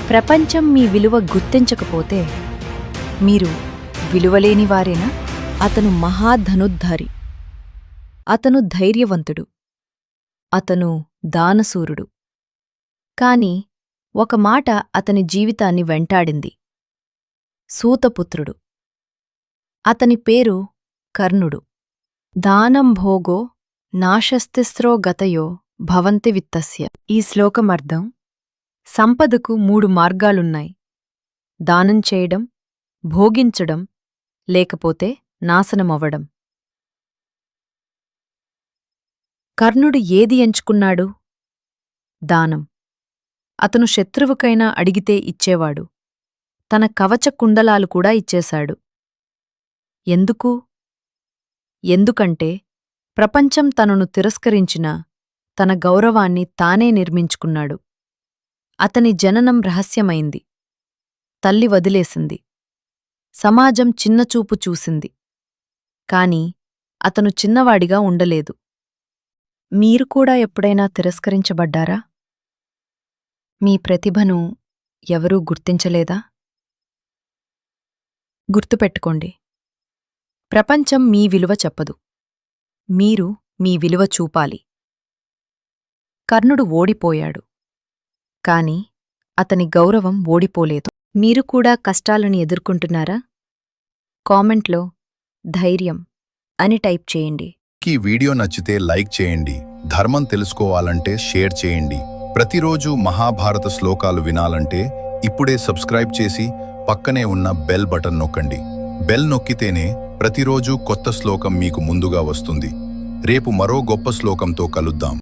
ప్రపంచం మీ విలువ గుర్తించకపోతే మీరు విలువలేనివారేనా? అతను మహాధనుద్ధారి. అతను ధైర్యవంతుడు. అతను దానశూరుడు. కాని ఒక మాట అతని జీవితాన్ని వెంటాడింది. సూతపుత్రుడు. అతని పేరు కర్ణుడు. దానం భోగో నాశస్తిస్రో గతయో భవంతి విత్తస్య. ఈ శ్లోకమర్థం: సంపదకు 3 మార్గాలున్నాయి. దానం చేయడం, భోగించడం, లేకపోతే నాశనమవ్వడం. కర్ణుడు ఏది ఎంచుకున్నాడు? దానం. అతను శత్రువుకైనా అడిగితే ఇచ్చేవాడు. తన కవచ కుండలాలు కూడా ఇచ్చేశాడు. ఎందుకు? ఎందుకంటే ప్రపంచం తనను తిరస్కరించినా తన గౌరవాన్ని తానే నిర్మించుకున్నాడు. అతని జననం రహస్యమైంది. తల్లి వదిలేసింది. సమాజం చిన్నచూపు చూసింది. కాని అతను చిన్నవాడిగా ఉండలేదు. మీరు కూడా ఎప్పుడైనా తిరస్కరించబడ్డారా? మీ ప్రతిభను ఎవరూ గుర్తించలేదా? గుర్తుపెట్టుకోండి, ప్రపంచం మీ విలువ చెప్పదు. మీరు మీ విలువ చూపాలి. కర్ణుడు ఓడిపోయాడు. కాని అతని గౌరవం ఓడిపోలేదు. మీరు కూడా కష్టాలను ఎదుర్కొంటున్నారా? కామెంట్లో ధైర్యం అని టైప్ చేయండి. ఈ వీడియో నచ్చితే లైక్ చేయండి. ధర్మం తెలుసుకోవాలంటే షేర్ చేయండి. ప్రతిరోజు మహాభారత శ్లోకాలు వినాలంటే ఇప్పుడే సబ్స్క్రైబ్ చేసి పక్కనే ఉన్న బెల్ బటన్ నొక్కండి. బెల్ నొక్కితేనే ప్రతిరోజు కొత్త శ్లోకం మీకు ముందుగా వస్తుంది. రేపు మరో గొప్ప శ్లోకంతో కలుద్దాం.